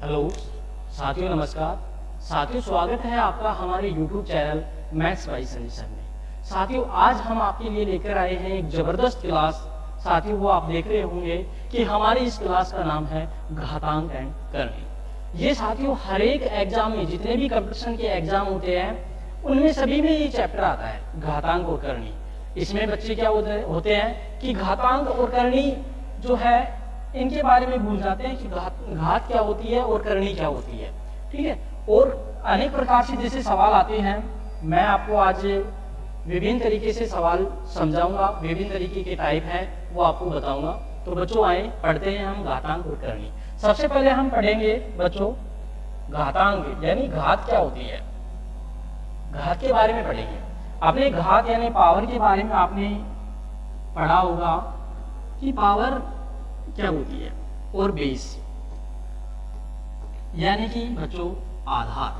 Hello साथियों, नमस्कार साथियों, स्वागत है आपका हमारे YouTube channel maths by Sunny sir में। साथियों, आज हम आपके लिए लेकर आए हैं एक जबरदस्त क्लास। साथियों, वो आप देख रहे होंगे कि हमारी इस क्लास का नाम है घातांक एंड करनी। ये साथियों हर एक एग्जाम में, जितने भी कंपटीशन के एग्जाम होते हैं उनमें सभी में ये चैप्टर आता है, घातांक और करनी। इसमें बच्चे क्या होते हैं कि घातांक और करनी जो है इनके बारे में भूल जाते हैं कि घात क्या होती है और करनी क्या होती है। ठीक है, और अनेक प्रकार से जैसे सवाल आते हैं, मैं आपको आज विभिन्न तरीके से सवाल समझाऊंगा, विभिन्न तरीके के टाइप है वो आपको बताऊंगा। तो बच्चों आए पढ़ते हैं हम घातांक और करनी। सबसे पहले हम पढ़ेंगे बच्चों घातांक यानी घात क्या होती है, घात के बारे में पढ़ेंगे। आपने घात यानी पावर के बारे में आपने पढ़ा होगा कि पावर क्या होती है और बेस यानी कि बच्चों आधार।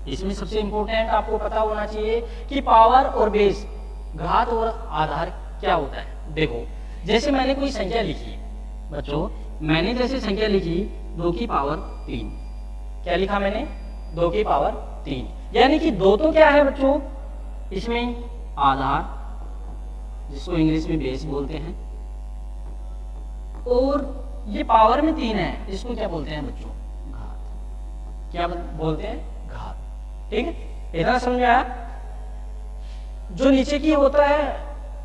इसमें सबसे इंपॉर्टेंट आपको पता होना चाहिए कि पावर और बेस, घात और आधार क्या होता है। देखो, जैसे मैंने कोई संख्या लिखी बच्चों, मैंने जैसे संख्या लिखी 2 की पावर 3। क्या लिखा मैंने? 2 की पावर 3, यानी कि 2 तो क्या है बच्चों, इसमें आधार जिसको इंग्लिश में बेस बोलते हैं, और ये पावर में 3 है, इसको क्या बोलते हैं बच्चों? घात। क्या बोलते हैं? घात। ठीक है, इतना समझ में आया? जो नीचे की होता है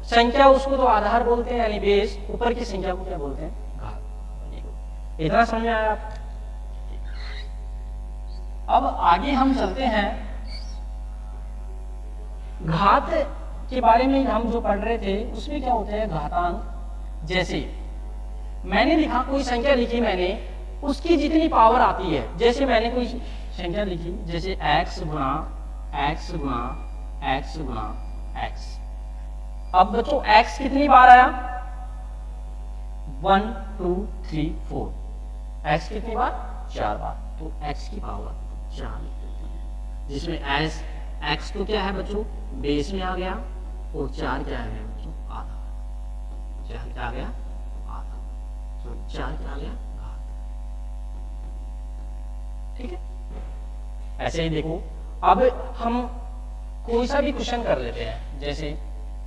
संख्या उसको तो आधार बोलते हैं यानी बेस, ऊपर की संख्या को क्या बोलते हैं? घात। इतना समझ में आया? अब आगे हम चलते हैं। घात के बारे में हम जो पढ़ रहे थे उसमें क्या होता है घातांक। जैसे मैंने लिखा, कोई संख्या लिखी मैंने, उसकी जितनी पावर आती है, जैसे मैंने कोई संख्या लिखी जैसे x गुणा x गुणा x गुणा x। अब बच्चों x कितनी बार आया? 1 2 3 4। x कितनी बार? 4 बार। तो x की पावर 4 लिख देते हैं, जिसमें x तो क्या है बच्चों? बेस में आ गया, और 4 क्या है बच्चों? आधा। 4 क्या आ गया? आधा। तो 4 क्या आ गया? घात। ठीक है, ऐसे ही देखो। अब हम कोई सा भी क्वेश्चन कर लेते हैं, जैसे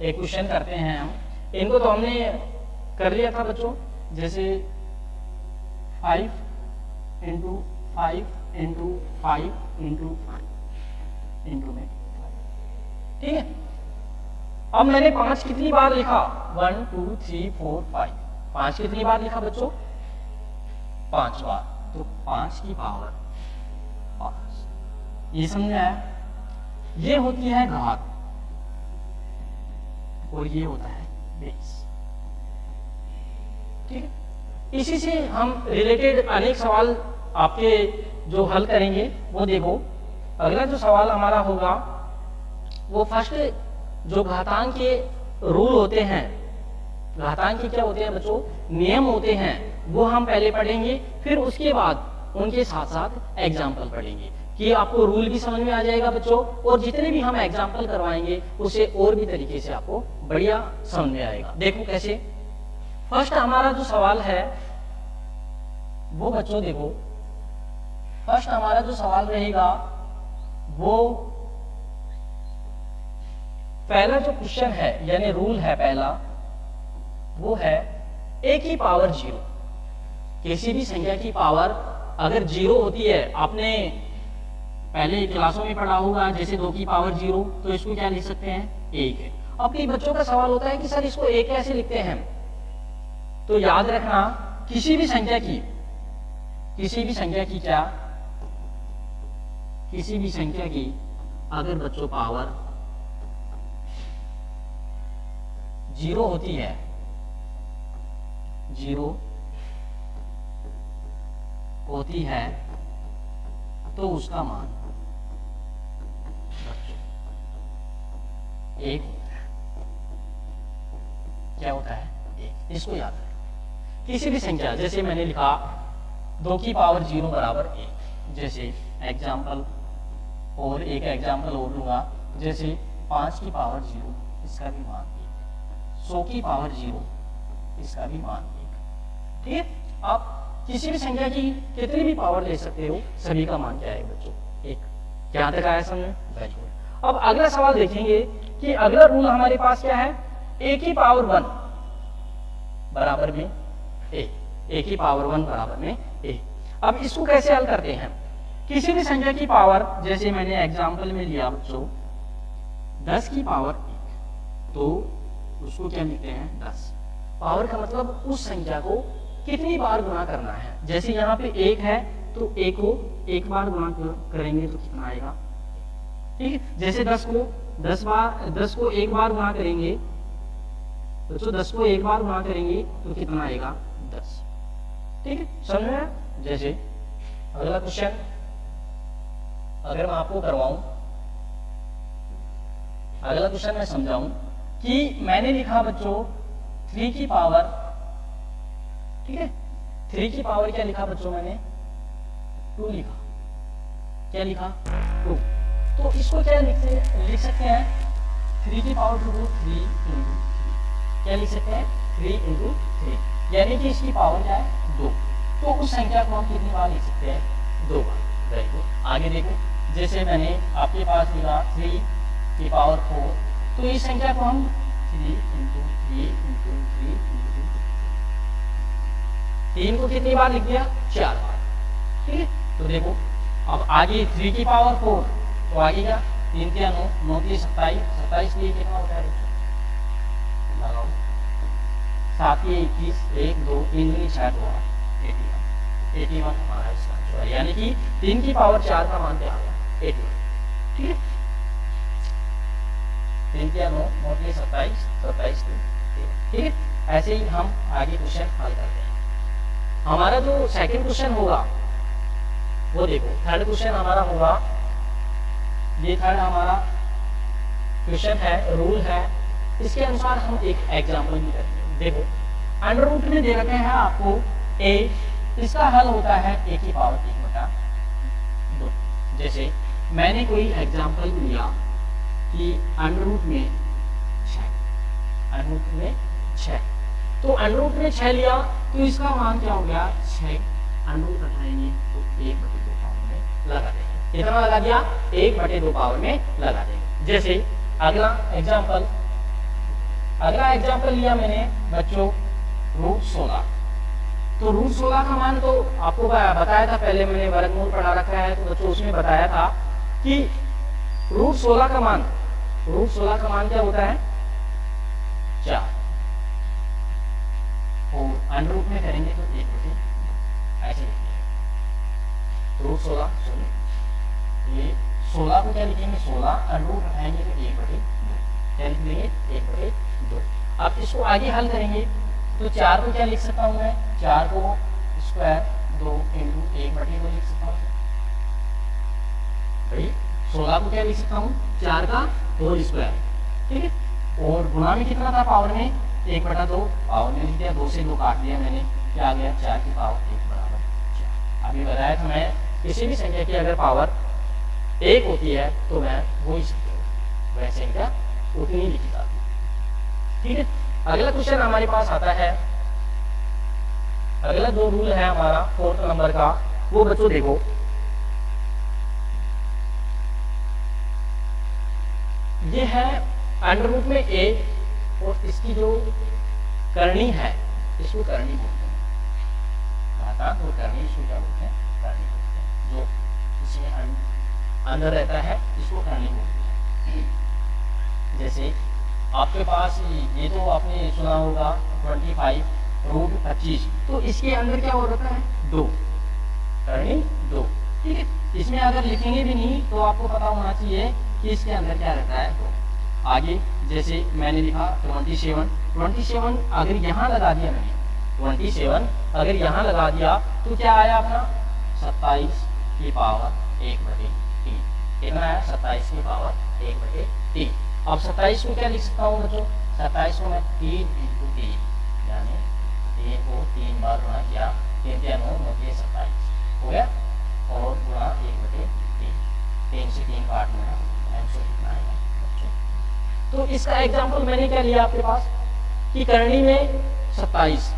एक क्वेश्चन करते हैं हम, इनको तो हमने कर लिया था बच्चों, जैसे 5 इंटू 5 इंटू 5 इंटू 5 इंटू में। ठीक है, अब मैंने 5 कितनी बार लिखा? 1 2 3 4 5। 5 कितनी बार लिखा बच्चों? 5 बार। तो 5 की पावर 5। ये समझ में आया? ये होती है घात और ये होता है बेस। ठीक है, इसी से हम रिलेटेड अनेक सवाल आपके जो हल करेंगे वो देखो। अगला जो सवाल हमारा होगा वो फर्स्ट, जो घातांक के रूल होते हैं, घातांक के क्या होते हैं बच्चों? नियम होते हैं, वो हम पहले पढ़ेंगे, फिर उसके बाद उनके साथ साथ एग्जाम्पल पढ़ेंगे कि आपको रूल भी समझ में आ जाएगा बच्चों, और जितने भी हम एग्जाम्पल करवाएंगे उसे और भी तरीके से आपको बढ़िया समझ में आएगा। देखो कैसे। फर्स्ट हमारा जो सवाल है वो बच्चों देखो, फर्स्ट हमारा जो सवाल रहेगा वो पहला जो क्वेश्चन है यानी रूल है पहला, वो है a की पावर 0। किसी भी संख्या की पावर अगर 0 होती है, आपने पहले क्लासों में पढ़ा होगा, जैसे 2 की पावर 0, तो इसको क्या लिख सकते हैं? 1 है। अब कई बच्चों का सवाल होता है कि सर इसको 1 कैसे लिखते हैं? तो याद रखना, किसी भी संख्या की क्या, किसी भी संख्या की अगर बच्चों पावर 0 होती है, 0 होती है, तो उसका मान 1 होता है। क्या होता है? 1। इसको याद रखें। किसी भी संख्या, जैसे मैंने लिखा 2 की पावर 0 बराबर 1, जैसे एग्जाम्पल, और एक एग्जाम्पल और लूंगा, जैसे 5 की पावर 0, इसका भी मान 1। 100 की पावर 0, इसका भी मान 1। ठीक है, अब किसी भी संख्या की कितनी भी पावर ले सकते हो, सभी का मान क्या है बच्चों, एक। यहाँ तक आया समझ में? Very good. अब अगला सवाल देखेंगे कि अगला रूल हमारे पास क्या है, a की पावर 1 बराबर में a की पावर 1 बराबर में a। अब इसको कैसे हल करते हैं, किसी भी संख्या की पावर, जैसे मैंने एग्जांपल में लिया बच्चों 10 की पावर 1, तो उसको क्या लिखते हैं 10। पावर का मतलब उस संख्या को कितनी बार गुणा करना है। जैसे यहाँ पे 1 है तो a को एक बार गुणा करेंगे तो कितना आएगा, ठीक है। जैसे 10 को एक बार गुणा करेंगे बच्चों, 10 को एक बार गुणा करेंगे तो कितना आएगा 10, ठीक है, समझ में आया? जैसे अगला क्वेश्चन अगर मैं आपको करवाऊं, अगला क्वेश्चन मैं समझाऊं कि मैंने लिखा बच्चों 3 की पावर, ठीक है, 3 की पावर क्या लिखा बच्चों मैंने 2 लिखा, क्या लिखा 2। तो इसको क्या लिख सकते हैं 3 की पावर 2 को 3 इंटू 3, क्या लिख सकते हैं 3 इंटू 3, यानी कि इसकी पावर क्या है 2। तो उस संख्या को हम कितनी बार लिख सकते हैं 2 बार। Very good. आगे देखो, जैसे मैंने आपके पास लिखा 3 की पावर 4, तो इस संख्या को हम 3 इंटू 3 इंटू 3 इंटू 3 को कितनी बार लिख दिया 4 बार, ठीक है। तो देखो अब आगे 3 की पावर 4, तो आगे क्या 3 के 9, 9 की 27, 27 लिए कितना होता है लगाओ 7 की 21, 1 2 3 की 6 2 8, 81 हमारा इसका आंसर है, यानी कि 3 की पावर 4 का मान क्या आ गया 81, ठीक है। 3 के 9, 9 के 27, 27 ठीक है। ऐसे ही हम आगे क्वेश्चन हल करते हैं। हमारा जो सेकंड क्वेश्चन होगा वो देखो, थर्ड क्वेश्चन हमारा होगा, ये थर्ड हमारा क्वेश्चन है, रूल है, इसके अनुसार हम एक एग्जांपल भी करेंगे। देखो अंडर रूट में दे रखे हैं आपको a, इसका हल होता है a की पावर 1/2। जैसे मैंने कोई एग्जांपल लिया कि अंडर रूट में 6, अंडर रूट में 6, तो अंडर रूट में 6 लिया तो इसका मान क्या हो गया 6, अंडर रूट हटाएंगे तो 1/2 पावर में लगा देंगे। कितना लगा दिया 1/2 पावर में लगा देंगे। जैसे अगला एग्जांपल लिया मैंने बच्चों रूट 16, तो रूट 16 का मान तो आपको बताया था, पहले मैंने वर्गमूल पढ़ा रखा है, तो बच्चों उसमें बताया था कि रूट 16 का मान क्या होता है 4, और अंडर रूट में करेंगे तो 1/2 ऐसे लिखेंगे। रूट 16 ये 16 को क्या लिखेंगे 16, अंडर रूट हटाएंगे तो 1/2, क्या लिख देंगे 1/2। अब इसको आगे हल करेंगे तो 4 को क्या लिख सकता हूं मैं, 4 को स्क्वायर 2 इंटू 1/2 लिख सकता हूं भाई। 16 को क्या लिख सकता हूँ 4 का होल स्क्वायर, ठीक है, और गुणा में कितना था पावर में 1/2, पावर में लिख दिया, 2 से 2 काट दिया मैंने, क्या आ गया 4 की पावर 1 बराबर 4। अभी बताया था मैं किसी भी संख्या की अगर पावर 1 होती है तो मैं वही वह संख्या उतनी लिखी जाती है, ठीक है। अगला क्वेश्चन हमारे पास आता है, अगला जो रूल है हमारा 4th नंबर का, वो बच्चों देखो ये है अंडर रूट में a, और इसकी जो करनी है इसको करनी बोलते हैं, घातांक और करनी इसको क्या बोलते हैं करनी बोलते हैं, जो इसमें अंदर रहता है इसको करनी बोलते हैं। जैसे आपके पास ये तो आपने सुना होगा 25√25, तो इसके अंदर क्या हो रहा है 2, करनी 2, ठीक है। इसमें अगर लिखेंगे भी नहीं तो आपको पता होना चाहिए कि इसके अंदर क्या रहता है 2। आगे जैसे मैंने लिखा 27 अगर यहाँ लगा दिया मैंने, 27 अगर यहाँ लगा दिया तो क्या आया अपना 27 की पावर 1/3, कितना आया 27 की पावर 1/3। अब 27 को क्या लिख सकता हूँ बच्चों, 27 को मैं 3 इंटू 3, यानी 3 को 3 बार गुणा किया, 3 के 9, 9 के 27 हो गया, और गुणा 1/3, 3 से 3 काट लेना, आंसर कितना आएगा बच्चों। तो इसका एग्जांपल मैंने क्या लिया आपके पास कि करनी में 27,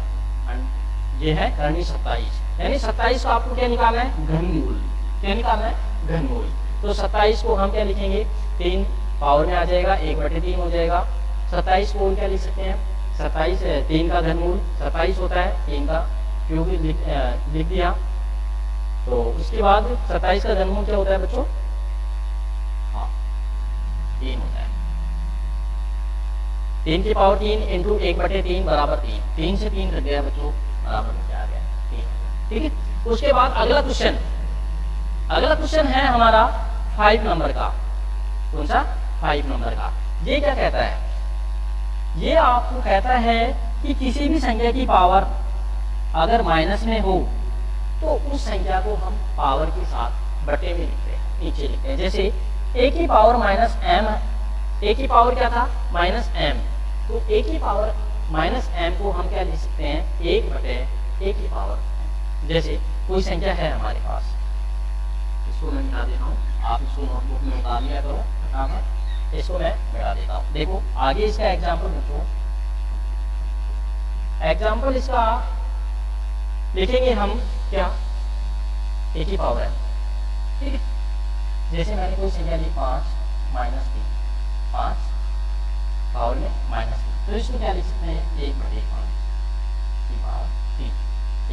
ये है करनी 27, यानी 27 को आपको क्या निकालना है, घनमूल। क्या निकालना है, घनमूल। तो 27 को हम क्या लिखेंगे, 3 पावर में आ जाएगा, 1/3 हो जाएगा। 27 को क्या लिख सकते हैं, 27 3 का घनमूल 27 होता है, 3 का क्यूब लिख दिया। तो उसके बाद 27 का घनमूल क्या होता है बच्चों, हाँ 3 होता है। 3 की पावर 3 इंटू 1/3 बराबर 3। 3 से 3 कट गया बच्चों, बराबर में आ गया 3। ठीक है। उसके बाद अगला क्वेश्चन है हमारा 5 नंबर का। कौन सा, 5 नंबर का। ये क्या कहता है, ये आपको कहता है कि किसी भी संख्या की पावर अगर माइनस में हो तो उस संख्या को हम पावर के साथ बटे में लिखते हैं, नीचे लिखते हैं। जैसे a की पावर माइनस m, a की पावर क्या था, माइनस m। तो a की पावर माइनस m को हम क्या लिख सकते हैं, 1/a की पावर। जैसे कोई संख्या है हमारे पास, इसको मैं मिटा देता हूँ, आप इसको नोटबुक में उतार लिया करो फटाफट। इसको मैं मिटा देता हूँ। देखो आगे इसका एग्जाम्पल बच्चों, एग्जाम्पल इसका लिखेंगे हम क्या, a की पावर m। ठीक है। जैसे मैंने कोई संख्या ली 5 माइनस 3, 5 पावर में माइनस 3, तो इसको क्या लिख सकते हैं, 1/5 की पावर 3,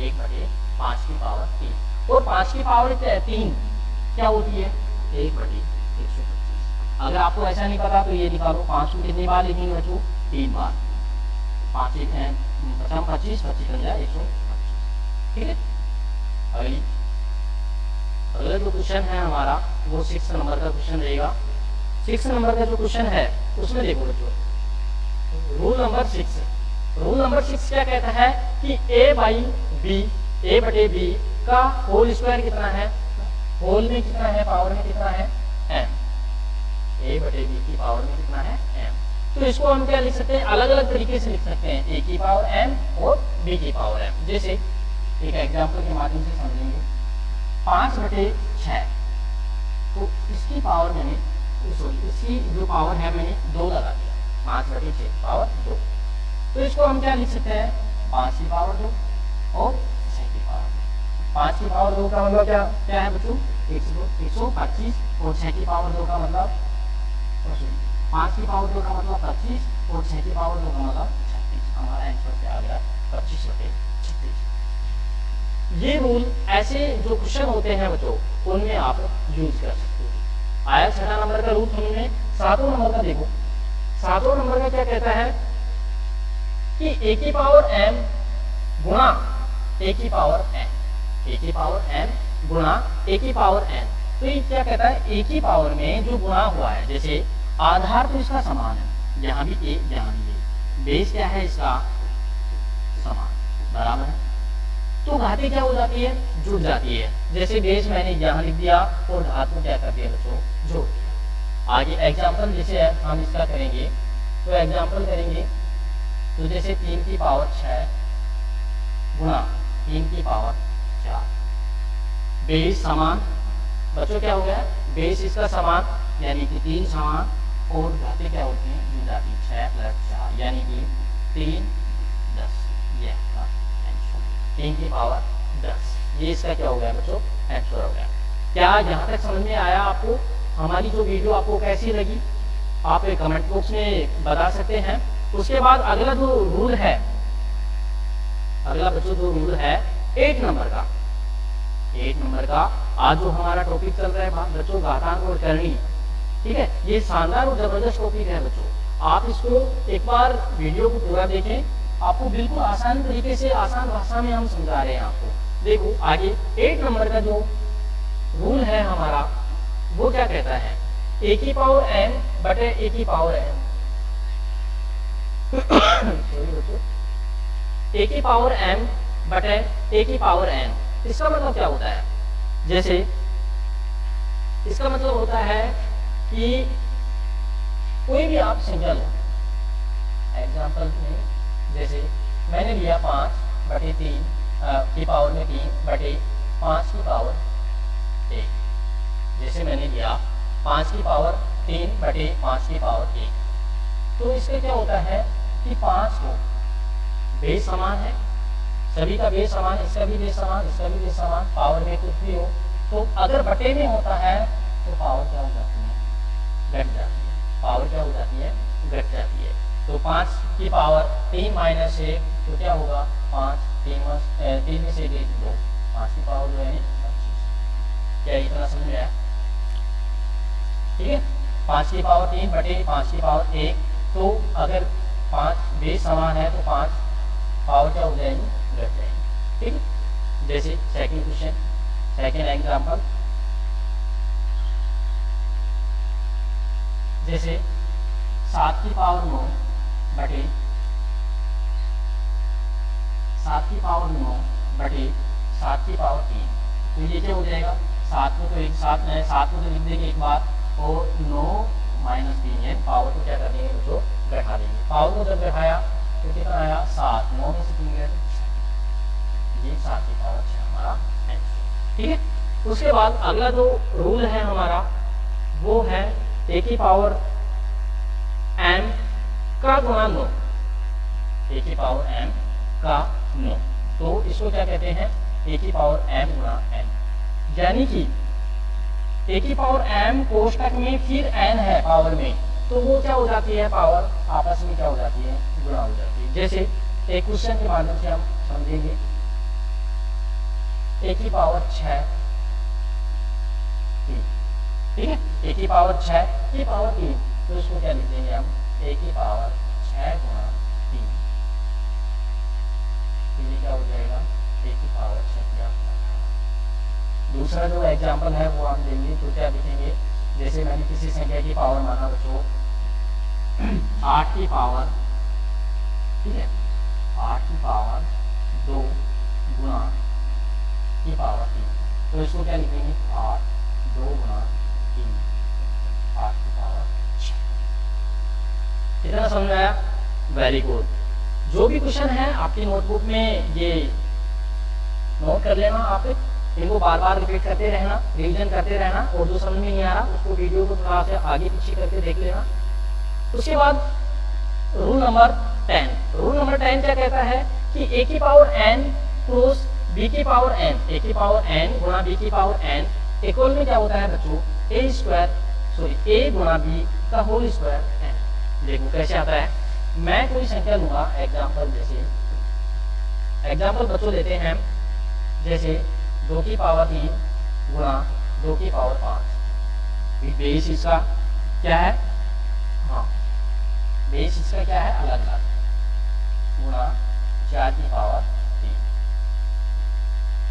1/5 की पावर 3। और 5 की पावर 3 क्या होती है, 1/125। अगर आपको ऐसा नहीं पता तो ये निकालो, 5 को कितनी बार लिखेंगे बच्चों, 3 बार। 5 लिखें 25, 25 बन जाए 125। ठीक है। अगला जो क्वेश्चन है हमारा वो 6 नंबर का क्वेश्चन रहेगा। 6 नंबर का जो क्वेश्चन है उसमें देखो बच्चों, रूल नंबर 6 क्या कहता है कि a/b का होल स्क्वायर कितना है, होल में कितना है, पावर में कितना है, m। a/b की पावर में कितना है, m। तो इसको हम क्या लिख सकते हैं, अलग अलग तरीके से लिख सकते हैं, a की पावर m और b की पावर m। जैसे एक एग्जाम्पल के माध्यम से समझेंगे, 5/6, तो इसकी पावर मैंने, इसकी जो पावर है मैंने 2 लगा दिया, 5/6 पावर 2। तो इसको हम क्या लिख सकते हैं, 5 की पावर 2 और 6 की पावर 2। 5 की पावर 2 का मतलब क्या है बच्चों, 125, और 6 की पावर 2 का मतलब 5 की पावर 2 का मतलब 25 और 6 की पावर 2 का मतलब 36। हमारा आंसर क्या आ गया, 25/36। ये रूल ऐसे जो क्वेश्चन होते हैं बच्चों उनमें आप यूज कर सकते हो। आया 6 नंबर का रूल हमने। 7वां नंबर का देखो, 7वां नंबर का क्या कहता है कि a की पावर m गुणा a की पावर n, a की पावर m गुणा a की पावर n। तो ये क्या कहता है, a की पावर में जो गुणा हुआ है, जैसे आधार तो इसका समान है, यहाँ भी a यहाँ भी a, बेस क्या है इसका समान, बराबर है, तो घातें क्या हो जाती है, जुड़ जाती है। जैसे बेस मैंने यहाँ लिख दिया और घात को क्या कर दिया बच्चों, जोड़ दिया। आगे एग्जाम्पल जैसे हम इसका करेंगे, तो एग्जाम्पल करेंगे तो जैसे 3 की पावर 6 गुणा 3 की पावर 4, बेस समान बच्चों, क्या हो गया, बेस इसका समान यानी कि 3 समान, और घातें क्या होती हैं, जुड़ जाती है, 6 + 4 यानी कि 3 10। ये 3 की पावर 10, ये इसका क्या हो गया बच्चों, आंसर हो गया। क्या यहाँ तक समझ में आया आपको? हमारी जो वीडियो आपको कैसी लगी आप एक कमेंट बॉक्स में बता सकते हैं। उसके बाद अगला जो रूल है, अगला बच्चों जो रूल है 8 नंबर का, 8 नंबर का आज जो हमारा टॉपिक चल रहा है बच्चों, घातांक और करनी। ठीक है, ये शानदार और जबरदस्त टॉपिक है बच्चों, आप इसको एक बार वीडियो को पूरा देखें, आपको बिल्कुल आसान तरीके से, आसान भाषा में हम समझा रहे हैं आपको। देखो आगे 8 नंबर का जो रूल है हमारा वो क्या कहता है, a की पावर m बटे a की पावर m सॉरी बच्चों, a की पावर m बटे a की पावर n। इसका मतलब क्या होता है, जैसे इसका मतलब होता है कि कोई भी आप संख्या लो, एग्जाम्पल में जैसे मैंने लिया 5/3 की पावर में 3 बटे 5 की पावर 1। जैसे मैंने लिया 5 की पावर 3 बटे 5 की पावर 1, तो इससे क्या होता है कि 5 को बेस समान है, सभी का बेस समान, इसका भी बेस समान, इसका भी बेस समान, पावर में कुछ भी हो, तो अगर बटे में होता है तो पावर क्या हो जाती है, घट जाती है। पावर क्या हो जाती है, घट जाती है। तो 5 की पावर 3 माइनस 1 तो क्या होगा, 5, 3 में से 2, 5 की पावर जो है 25। क्या इतना समझ में आया? ठीक है, 5 की पावर 3 बटे 5 की पावर 1, तो अगर 5 बेस समान है तो 5 पावर क्या हो जाएगी, घट जाएगी। ठीक है, जैसे सेकंड क्वेश्चन, सेकंड एग्जांपल, जैसे 7 की पावर 9 बटे 7 की पावर 9 बटे 7 की पावर 3, तो ये क्या हो जाएगा, 7 को तो एक साथ में 7 को तो लिख देंगे एक बार, और 9 माइनस 3 है, पावर को क्या कर देंगे बच्चों, घटा देंगे। पावर को जब घटाया तो कितना आया, 7, 9 में से 3 गए, ये 7 की पावर 6 हमारा आंसर। ठीक है, उसके बाद अगला जो रूल है हमारा वो है a की पावर m का गुणा 9, a की पावर m का 9, तो इसको क्या कहते हैं, a की पावर m गुणा n, यानी कि a की पावर m कोष्टक में फिर n है पावर में, तो वो क्या हो जाती है, पावर आपस में क्या हो जाती है, गुणा हो जाती है। जैसे एक क्वेश्चन के माध्यम से हम समझेंगे, a की पावर 6, ठीक है, a की पावर 6 की पावर 3, तो इसको क्या लिख देंगे हम, a की पावर 6 गुणा 3, तो ये क्या हो जाएगा, a की पावर 6 क्या। दूसरा जो एग्जांपल है वो हम देंगे, तो क्या लिखेंगे, जैसे मैंने किसी संख्या की पावर माना बच्चों 8 की पावर, ठीक है, 8 की पावर 2 गुणा की पावर 3, तो इसको क्या लिखेंगे, 8 2 गुणा 3, 8 की पावर 6। इतना समझ में आया? Very good. जो भी क्वेश्चन है आपकी नोटबुक में ये नोट कर लेना, आप इनको बार बार रिपीट करते रहना, रिवीजन करते रहना, और जो समझ में नहीं आ रहा उसको वीडियो को थोड़ा सा आगे पीछे करके देख लेना। उसके बाद रूल नंबर 10, रूल नंबर 10 क्या कहता है कि a की पावर n प्लस b की पावर n, a की पावर n गुणा b की पावर n इक्वल में क्या होता है बच्चों, a गुणा b का होल स्क्वायर n। देखो कैसे आता है, मैं कोई संख्या लूंगा, एग्जाम्पल, जैसे एग्जाम्पल बच्चों लेते हैं, जैसे 2 की पावर 3 गुणा 2 की पावर 5, बेस इसका क्या है, हाँ बेस इसका क्या है, अलग अलग, गुणा 4 की पावर 3,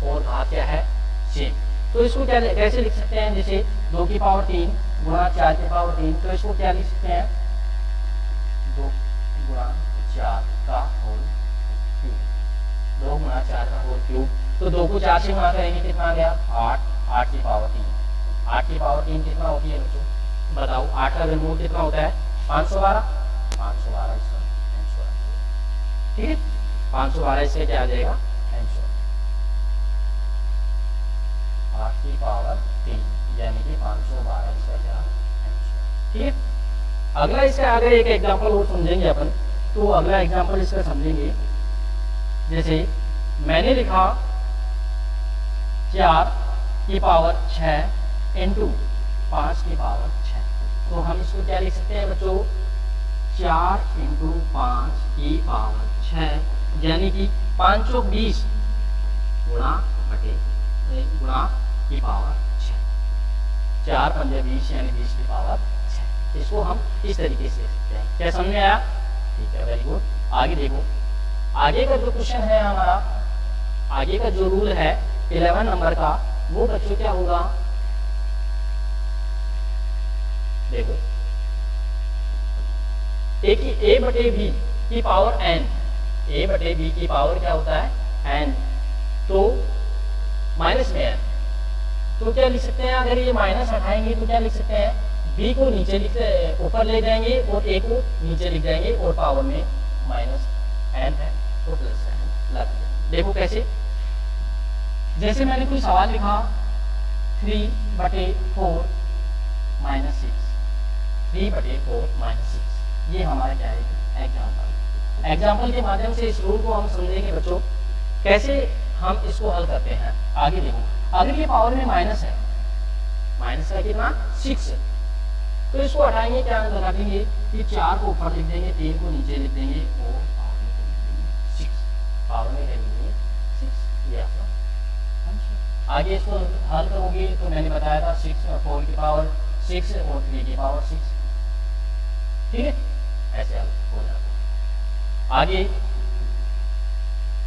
और घात क्या है, सेम। तो इसको क्या कैसे लिख सकते हैं, जैसे 2 की पावर 3 गुणा 4 की पावर 3, तो इसको क्या लिख सकते हैं, 2 गुणा 4 का होल क्यूब, 2 गुणा 4 का होल क्यूब, तो 2 को 4 से गुणा करेंगे कितना आ गया, 8, 8 की पावर 3, 8 की पावर 3 कितना होती है बच्चों, बताओ, 8 का वर्गमूल कितना होता है, 512, 512 इसका आंसर, ठीक है, 512 इससे क्या आ जाएगा आंसर, 8 की पावर 3 यानी कि 512 इसका क्या आंसर। ठीक है, अगला इसका आगे एक एग्जांपल और समझेंगे अपन, तो अगला एग्जांपल इसका समझेंगे, जैसे मैंने लिखा 4 की पावर 6 इंटू 5 की पावर 6, तो हम इसको क्या लिख सकते हैं बच्चों, 4 इंटू 5 की पावर 6, यानी कि 5 चौक 20 गुणा बटे गुणा की पावर 6, 4 पंजे 20 यानी 20 की पावर 6। इसको हम इस तरीके से लिख सकते हैं। क्या समझ में आया? ठीक है, वेरी गुड। आगे देखो, आगे का जो क्वेश्चन है हमारा, आगे का जो रूल है 11 नंबर का, वो बच्चों क्या होगा, देखो a बटे b की पावर n, a बटे b की पावर क्या होता है n, तो माइनस में n, तो क्या लिख सकते हैं, अगर ये माइनस हटाएंगे तो क्या लिख सकते हैं, b को नीचे लिख ऊपर ले जाएंगे और a को नीचे लिख जाएंगे, और पावर में माइनस n है तो प्लस n लग जाए। देखो कैसे, जैसे मैंने कोई सवाल लिखा 3 बटे 4 माइनस 6, 3 बटे 4 माइनस 6, ये हमारा क्या है एग्जाम्पल। एग्जाम्पल के माध्यम से इस रूल को हम समझेंगे बच्चों। कैसे हम इसको हल करते हैं आगे देखो। अगर ये पावर में माइनस है, माइनस का कितना 6 है, तो इसको हटाएंगे, क्या लगाएंगे कि 4 को ऊपर लिख देंगे, 3 को नीचे लिख देंगे और पावर में लेंगे 6। ये आपका आगे इसको हल करोगे तो मैंने बताया था 6 और 4 की पावर 6 और 3 की पावर 6, ठीक है, ऐसे हल हो जाता है।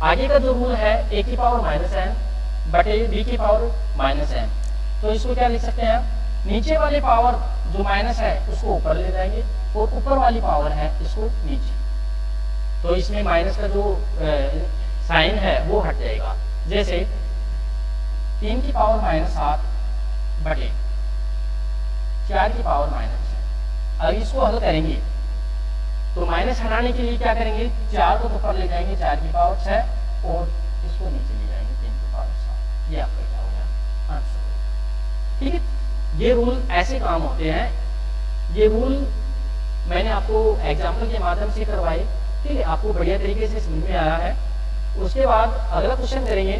आगे का जो रूल है a की पावर -n बटे b की पावर -n, तो इसको क्या लिख सकते हैं, नीचे वाली पावर जो माइनस है उसको ऊपर ले जाएंगे और ऊपर वाली पावर है इसको नीचे, तो इसमें माइनस का जो साइन है वो हट जाएगा। जैसे 3 की पावर -7 बटे 4 की पावर -6। अब इसको हल करेंगे तो माइनस हटाने के लिए क्या करेंगे, 4 को ऊपर ले जाएंगे 4 की पावर 6 और इसको नीचे ले जाएंगे 3 की पावर 7। ये आपका क्या हो गया आंसर, ठीक है। ये रूल ऐसे काम होते हैं, ये रूल मैंने आपको एग्जाम्पल के माध्यम से करवाए, ठीक है, आपको बढ़िया तरीके से समझ में आया है। उसके बाद अगला क्वेश्चन करेंगे,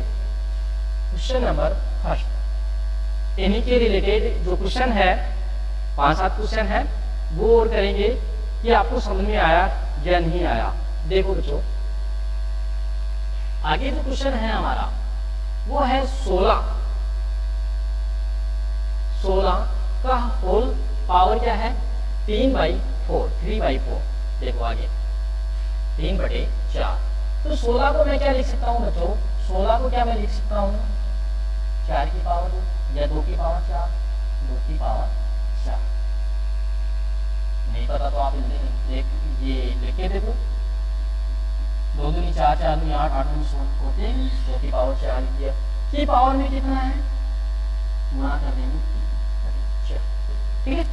क्वेश्चन नंबर फर्स्ट, इन्हीं के रिलेटेड जो क्वेश्चन है 5-7 क्वेश्चन है वो और करेंगे कि आपको समझ में आया या नहीं आया। देखो बच्चों, आगे जो क्वेश्चन है हमारा वो है 16 का होल पावर क्या है 3/4, 3/4। देखो आगे 3/4, तो 16 को मैं क्या लिख सकता हूँ बच्चों, 16 को क्या मैं लिख सकता हूँ 4 की पावर 2 या 2 की पावर 4, 2 की पावर 4। नहीं पता तो आप ये लिख के देखो, 2 दूनी 4, 4 दूनी 8, 8 दूनी 16 होते हैं, 2 की पावर 4 लिखिए, की पावर में कितना है गुणा कर देंगे, ठीक है।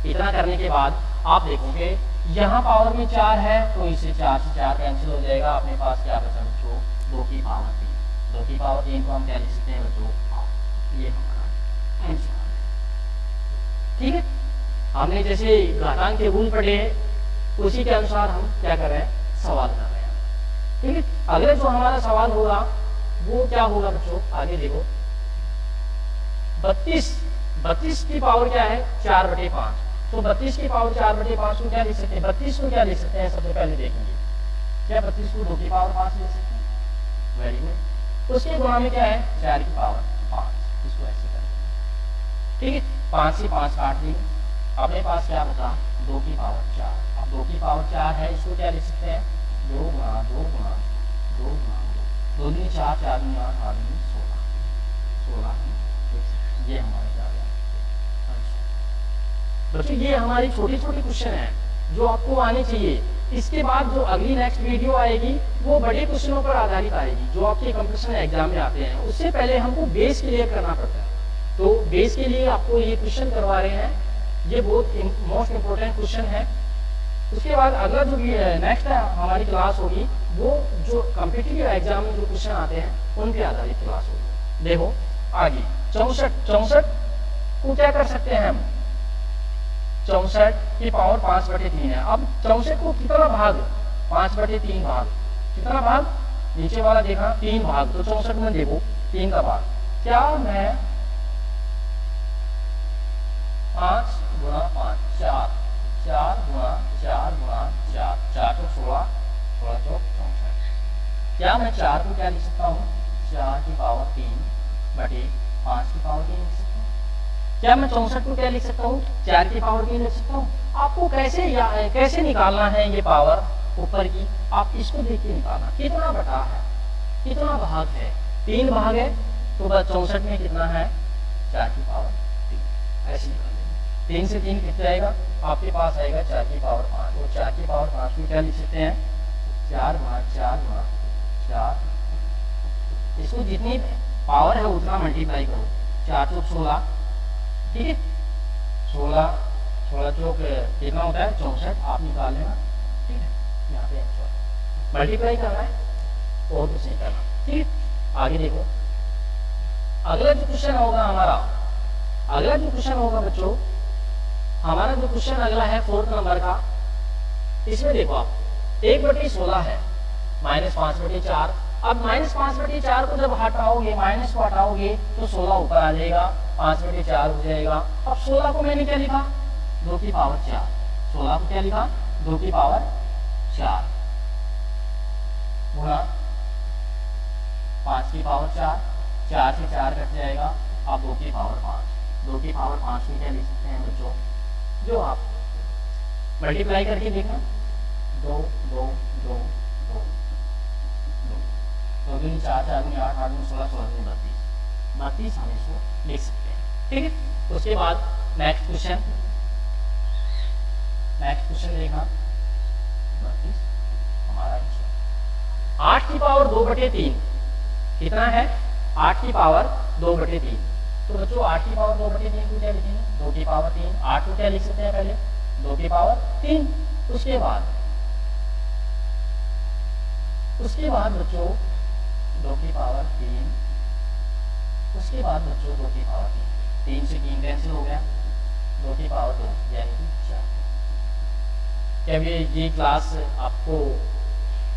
इतना करने के बाद आप देखोगे यहाँ पावर में 4 है तो इसे 4 से 4 कैंसिल हो जाएगा, अपने पास क्या बचा बच्चों 2 की पावर 3, 2 की पावर 3 को हम क्या लिख सकते हैं बच्चों, ये हमारा आंसर, ठीक है। हमने जैसे घातांक के रूल पढ़े हैं उसी के अनुसार हम क्या कर रहे हैं, सवाल कर रहे हैं, ठीक है। अगले जो हमारा सवाल होगा वो क्या होगा बच्चों, आगे देखो 32 की पावर क्या है 4/5, तो 32 की पावर 4/5 को क्या लिख सकते हैं, 32 को क्या लिख सकते हैं, सबसे पहले देखेंगे क्या 32 को 2 की पावर 5 ले सकते हैं, वेरी गुड। उसके गुणा में क्या है 4 की पावर 5, इसको ऐसे करेंगे, ठीक है। 5 से 5 काट देंगे, अपने पास क्या बचा 2 की पावर 4। अब 2 की पावर 4 है, इसको क्या लिख सकते हैं 2 गुणा 2 गुणा 2 गुणा 2 दूनी 4, 4 दूनी 8, 8 दूनी 16। ये हमारा क्या गया बच्चों, ये हमारी छोटी छोटी क्वेश्चन है जो आपको आने चाहिए। इसके बाद जो अगली नेक्स्ट वीडियो आएगी वो बड़े क्वेश्चनों पर आधारित आएगी जो आपके कंपटीशन एग्जाम में आते हैं। उससे पहले हमको बेस क्लियर करना पड़ता है, तो बेस के लिए आपको ये क्वेश्चन करवा रहे हैं, ये बहुत मोस्ट इम्पोर्टेंट क्वेश्चन है। उसके बाद अगला जो नेक्स्ट हमारी क्लास होगी वो जो कॉम्पिटिटिव एग्जाम में जो क्वेश्चन आते हैं उन पे आधारित क्लास होगी। देखो आगे 64 को क्या कर सकते हैं हम, 64 की पावर 5/3 है। अब 64 को कितना भाग 5/3 भाग, कितना भाग नीचे वाला देखा 3 भाग, तो 64 में देखो 3 का भाग, क्या मैं 5 गुणा 5 4, 4 गुणा 4 गुणा 4, 4 तो 16, 16 तो 64, क्या मैं 4 को क्या लिख सकता हूँ 4 की पावर 3/5 की पावर 3 लिख सकता हूँ, क्या मैं 64 को क्या लिख सकता हूँ 4 की पावर 3 लिख सकता हूँ। आपको कैसे निकालना है ये पावर ऊपर की, आप इसको देख के निकालना, कितना बटा है कितना भाग है, 3 भाग है, तो बस 64 में कितना है 4 की पावर 3, ऐसे निकाल 3 से 3 कितना जाएगा, आपके पास आएगा 4 की पावर 5, और 4 की पावर 5 को क्या लिख सकते हैं 4 गुणा 4 गुणा 4, इसको जितनी पावर है उतना मल्टीप्लाई करो, 4 चौक 16, ठीक है, 16 चौक कितना होता है 64, आप निकाल लेना, ठीक है, यहाँ पे मल्टीप्लाई करना है और कुछ नहीं करना, ठीक है। आगे देखो अगला जो क्वेश्चन होगा हमारा, अगला जो क्वेश्चन होगा बच्चों, हमारा जो क्वेश्चन अगला है 4th नंबर का, इसमें देखो आप 1/16 है, -5/4 अब -5/4 को जब हटाओगे, माइनस को हटाओगे तो 16 ऊपर आ जाएगा, 5/4 हो जाएगा। अब 16 को मैंने क्या लिखा, 2 की पावर 4। 16 को क्या लिखा, 2 की पावर 4 गुणा 5 की पावर 4, 4 से 4 कट जाएगा, अब 2 की पावर 5। 2 की पावर 5 में क्या लिख सकते हैं बच्चों, जो आप मल्टीप्लाई करके देखना, 2 2 2 2 2 दूनी 4, 4 दूनी 8, 8 दूनी 16, 16 दूनी 32, 32 हम इसको लिख सकते हैं। ठीक है, उसके बाद नेक्स्ट क्वेश्चन देखना, 32 हमारा आंसर। 8 की पावर 2/3 कितना है, 8 की पावर 2/3। तो बच्चों 8 की पावर 2/3 को क्या लिखेंगे, 2 की पावर 3। 8 को क्या लिख सकते हैं, पहले 2 की पावर 3। उसके बाद बच्चों 2 की पावर 3, उसके बाद बच्चों 2 की पावर 3, 3 से 3 कैंसिल हो गया, 2 की पावर 2 यानी कि 4। क्या ये क्लास आपको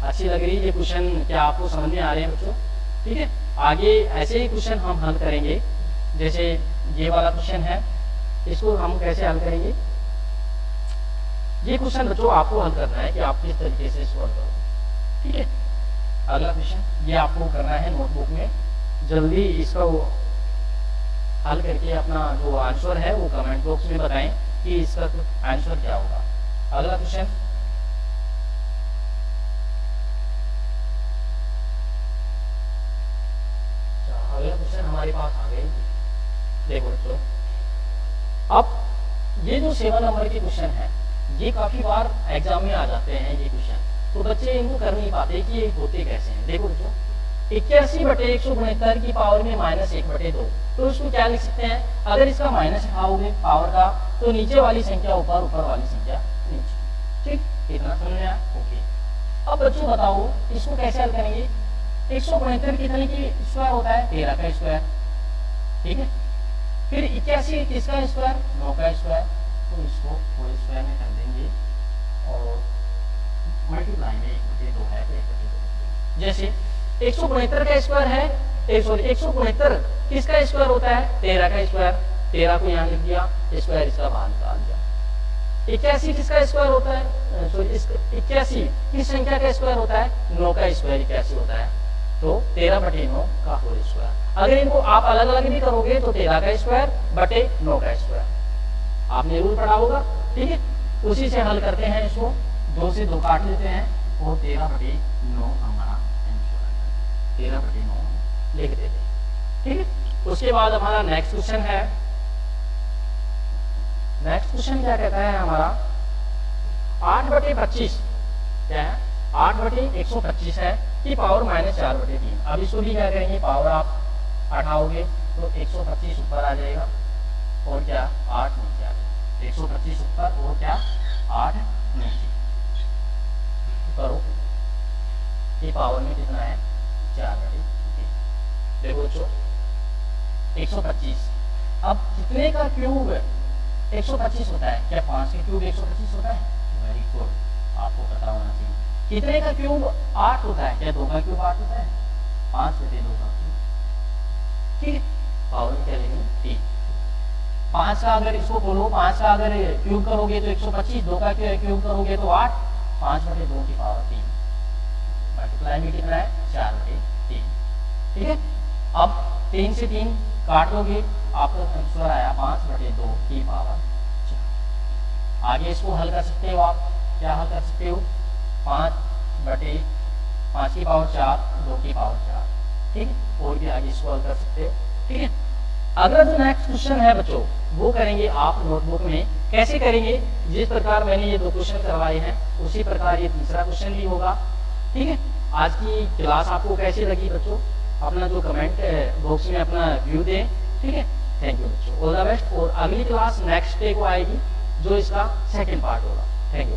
अच्छी लग रही है, ये क्वेश्चन क्या आपको समझ में आ रहे हैं बच्चों? ठीक है, आगे ऐसे ही क्वेश्चन हम हल करेंगे, जैसे ये वाला क्वेश्चन है, इसको हम कैसे हल करेंगे। ये क्वेश्चन बच्चों आपको हल करना है कि आप किस तरीके से इसको हल करोगे। ठीक है, अगला क्वेश्चन ये आपको करना है नोटबुक में, जल्दी इसका हल करके अपना जो आंसर है वो कमेंट बॉक्स में बताएं कि इसका आंसर क्या होगा। अगला क्वेश्चन, हमारे पास आ गई, देखो बच्चों, अब ये जो 7 नंबर के क्वेश्चन है ये काफी बार एग्जाम में आ जाते हैं ये क्वेश्चन, तो बच्चे इनको कर नहीं पाते कि ये होते कैसे हैं। देखो बच्चों, 81/169 की पावर में -1/2, तो इसको क्या लिख सकते हैं, अगर इसका माइनस उठाओगे पावर का तो नीचे वाली संख्या ऊपर, ऊपर वाली संख्या नीचे। ठीक, इतना समझ में आया? ओके। अब बच्चों बताओ इसको कैसे हल करेंगे। 169 कितने की स्क्वायर होता है, 13 का स्क्वायर। ठीक है, फिर 81 किसका स्क्वायर, 9 का स्क्वायर, तो इसको होल स्क्वायर में कर देंगे और मल्टीप्लाई में 1/2 है तो 1/2। जैसे 169 का स्क्वायर है, सॉरी 169 किसका स्क्वायर होता है, 13 का स्क्वायर। 13 को यहाँ लिख दिया, स्क्वायर इसका बाहर निकाल दिया। 81 किसका स्क्वायर होता है, सॉरी 81 किस संख्या का स्क्वायर होता है, 9 का स्क्वायर 81 होता है, तो 13/9 का होल स्क्वायर। अगर इनको आप अलग अलग भी करोगे तो 13 का स्क्वायर बटे 9 का स्क्वायर, आपने रूल पढ़ा होगा। ठीक है, उसी से हल करते हैं इसको, 2 से 2 काट लेते हैं और 13/9 हमारा आंसर, 13/9 लिख देते हैं। ठीक है, उसके बाद हमारा नेक्स्ट क्वेश्चन है। नेक्स्ट क्वेश्चन क्या कहता है हमारा, 8/25 क्या है, 8/125 है कि पावर -4/3। अब इसको भी क्या करेंगे, पावर आप हटाओगे तो 125 ऊपर आ जाएगा और क्या 8 नीचे आ जाएगा। 125 ऊपर और क्या 8 नीचे, करो ये पावर में कितना है, 4/3। देखो बच्चों 125, अब कितने का क्यूब 125 होता है, क्या 5 का क्यूब 125 होता है, वेरी गुड, आपको पता होना चाहिए। कितने का क्यूब 8 होता है, क्या 2 का क्यूब 8 होता है, 5/2 का क्यूब। ठीक है, पावर में क्या लेंगे 3। 5 का अगर इसको बोलो, 5 का अगर क्यूब करोगे तो 125, 2 का क्यूब करोगे तो 8, 5/2 की पावर 3, मल्टीप्लाई में कितना है 4/3। ठीक है, अब 3 से 3 काट दोगे, आपका आंसर आया 5/2 की पावर 4। आगे इसको हल कर सकते हो आप, क्या हल कर सकते हो, 5 की पावर 4, 2 की पावर 4। ठीक है, और भी आगे इसको हल कर सकते हो। ठीक है, अगला जो नेक्स्ट क्वेश्चन है बच्चों वो करेंगे आप नोटबुक में। कैसे करेंगे, जिस प्रकार मैंने ये 2 क्वेश्चन करवाए हैं उसी प्रकार ये तीसरा क्वेश्चन भी होगा। ठीक है, आज की क्लास आपको कैसी लगी बच्चों, अपना जो कमेंट बॉक्स में अपना व्यू दें। ठीक है, थैंक यू बच्चों, ऑल द बेस्ट। और अगली क्लास नेक्स्ट डे को आएगी जो इसका सेकंड पार्ट होगा। Thank you.